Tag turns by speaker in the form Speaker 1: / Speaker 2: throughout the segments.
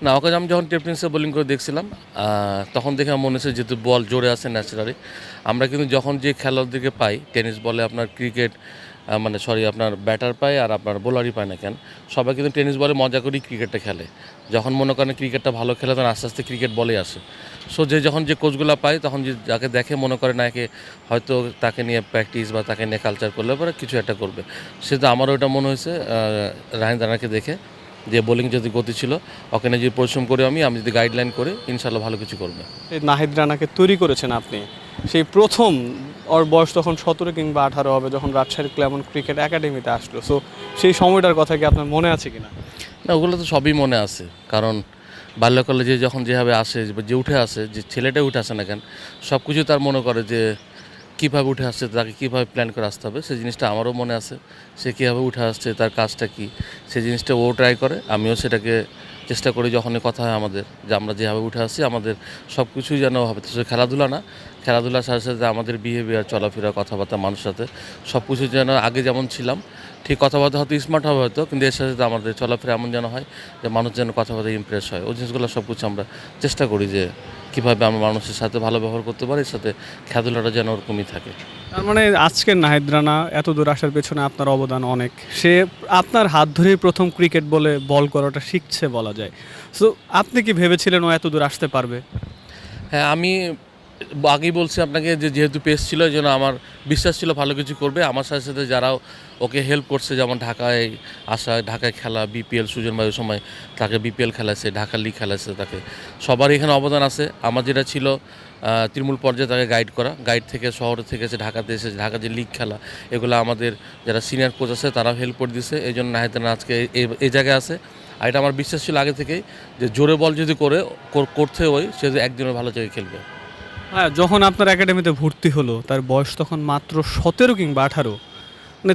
Speaker 1: না, ওকে আমি যখন টেপটেন্সে বোলিং করে দেখছিলাম, তখন দেখে আমার মনে হচ্ছে যেহেতু বল জোরে আছে ন্যাচারালি। আমরা কিন্তু যখন যে খেলার দিকে পাই, টেনিস বলে আপনার ক্রিকেট, মানে সরি আপনার ব্যাটার পায় আর আপনার বোলারই পায় না কেন, সবাই কিন্তু টেনিস বলে মজা করেই ক্রিকেটটা খেলে। যখন মনে করেন ক্রিকেটটা ভালো খেলে তখন আস্তে আস্তে ক্রিকেট বলেই আসে। সো যখন যে কোচগুলো পায় তখন যে যাকে দেখে মনে করে না একে হয়তো তাকে নিয়ে প্র্যাকটিস বা তাকে নিয়ে কালচার করলে পরে কিছু একটা করবে। সেটা আমারও এটা মনে হয়েছে রাহিন রানাকে দেখে, যে বোলিং যদি গতি ছিল, ওকে নিয়ে যদি পরিশ্রম করি আমি যদি গাইডলাইন করে ইনশাল্লাহ ভালো কিছু করবে।
Speaker 2: এই নাহিদ রানাকে তৈরি করেছেন আপনি, সেই প্রথম ওর বয়স তখন 17 কিংবা 18 হবে যখন রাজশাহী ক্লেমন ক্রিকেট একাডেমিতে আসলো। সো সেই সময়টার কথা কি আপনার মনে আছে কিনা?
Speaker 1: না, ওগুলো তো সবই মনে আছে, কারণ বাল্যকালে যে যখন যেভাবে আসে বা যে উঠে আসে, যে ছেলেটা উঠে আসে না কেন, সব কিছু তার মনে করে যে কীভাবে উঠে আসছে, তাকে কীভাবে প্ল্যান করে আসতে হবে, সেই জিনিসটা আমারও মনে আছে। সে কীভাবে উঠে আসছে, তার কাজটা কী, সেই জিনিসটা ও ট্রাই করে, আমিও সেটাকে চেষ্টা করি। যখনই কথা হয় আমাদের যে আমরা যেভাবে উঠে আসছি, আমাদের সব কিছুই যেন হবে, তো খেলাধুলা না, খেলাধুলার সাথে সাথে আমাদের বিহেভিয়ার, চলাফেরা, কথাবার্তা, মানুষের সাথে সব কিছু যেন আগে যেমন ছিলাম ঠিক কথাবার্তা হয়তো স্মার্ট হবে হয়তো, কিন্তু এর সাথে সাথে আমাদের চলাফেরা এমন যেন হয় যে মানুষ যেন কথাবার্তা ইমপ্রেস হয়। ওই জিনিসগুলো সব কিছু আমরা চেষ্টা করি যে কীভাবে আমরা মানুষের সাথে ভালো ব্যবহার করতে পারি, এর সাথে খেলাধুলাটা যেন ওরকমই থাকে।
Speaker 2: তার মানে আজকের নাহিদ রানা এত দূর আসার পেছনে আপনার অবদান অনেক। সে আপনার হাত ধরেই প্রথম ক্রিকেট বলে বল করাটা শিখছে বলা যায়। সো আপনি কি ভেবেছিলেন ও এত দূর আসতে পারবে?
Speaker 1: হ্যাঁ, আমি আগেই বলছি আপনাকে যে যেহেতু পেস ছিল এই জন্য আমার বিশ্বাস ছিল ভালো কিছু করবে। আমার সাথে সাথে যারাও ওকে হেল্প করছে, যেমন ঢাকায় আসা, ঢাকায় খেলা, বিপিএল সুজন ভাই ওই সময় তাকে বিপিএল খেলাছে, ঢাকা লিগ খেলাছে, তাকে সবারই এখানে অবদান আছে। আমার যেটা ছিল তৃণমূল পর্যায়ে তাকে গাইড করা, গাইড থেকে শহর থেকে এসে ঢাকাতে এসে ঢাকা যে লিগ খেলা, এগুলো আমাদের যারা সিনিয়র কোচ আছে তারাও হেল্প করে দিছে। এই জন্য নাহিদ রানা আজকে এই জায়গায় আছে। আর এটা আমার বিশ্বাস ছিল আগে থেকেই যে জোরে বল যদি করতে হয় সে যে একদিনের ভালো জায়গায় খেলবে।
Speaker 2: হ্যাঁ, যখন আপনার একাডেমিতে ভর্তি হলো তার বয়স তখন মাত্র 17 কিংবা 18। মানে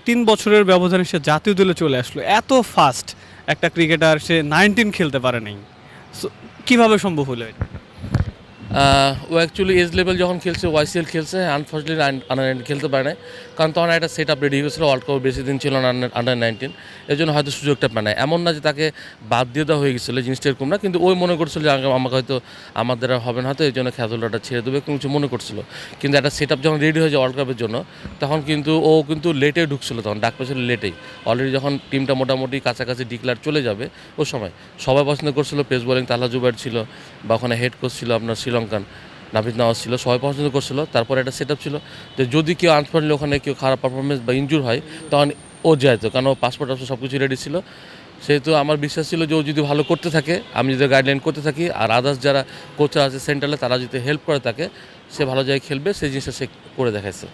Speaker 2: 3 বছরের ব্যবধানে সে জাতীয় দলে চলে আসলো। এত ফাস্ট একটা ক্রিকেটার, সে 19 খেলতে পারে নাই। সো কীভাবে সম্ভব হলো এটা?
Speaker 1: ও অ্যাকচুয়ালি এজ লেভেল যখন খেলছে, ওয়াইসিএল খেলছে, আনফর্চুনেটলি আন্ডার 19 খেলতে পারে না, কারণ তখন একটা সেট আপ রেডি হয়ে গেছিলো। ওয়ার্ল্ড কাপ বেশি দিন ছিল না আন্ডার 19, এর জন্য হয়তো সুযোগটা পায় না। এমন না যে তাকে বাদ দিয়ে দেওয়া হয়ে গেছিলো, জিনিসটা এরকম না, কিন্তু ওই মনে করছিল যে আমাকে হয়তো আমার দ্বারা হবে না, হয়তো এই জন্য খেলাধুলাটা ছেড়ে দেবে কোনো কিছু মনে করছিল। কিন্তু একটা সেট আপ যখন রেডি হয়ে যায় ওয়ার্ল্ড কাপের জন্য, তখন কিন্তু ও কিন্তু লেটে ঢুকছিল, তখন ডাক পেয়েছিল লেটেই। অলরেডি যখন টিমটা মোটামুটি কাছাকাছি ডিক্লেয়ার চলে যাবে, ওই সময় সবাই পছন্দ করছিল পেস বোলিং, তালহা জুবাইর ছিল, বা ওখানে হেড কোচ ছিল আপনার শ্রীলঙ্কান নাভিদ নওয়াজ ছিল, সবাই পছন্দ করছিল। তারপরে একটা সেট আপ ছিল যে যদি কেউ আনফর্চুনেটলি ওখানে কেউ খারাপ পারফরমেন্স বা ইনজুর হয় তখন ও যাইতো, কারণ ও পাসপোর্ট সব কিছু রেডি ছিল। সেহেতু আমার বিশ্বাস ছিল যে ও যদি ভালো করতে থাকে, আমি যদি গাইডলাইন করতে থাকি, আর আদার্স যারা কোচ আছে সেন্ট্রালে তারা যদি হেল্প করে থাকে, সে ভালো জায়গায় খেলবে, সেই জিনিসটা সে করে দেখাইছে।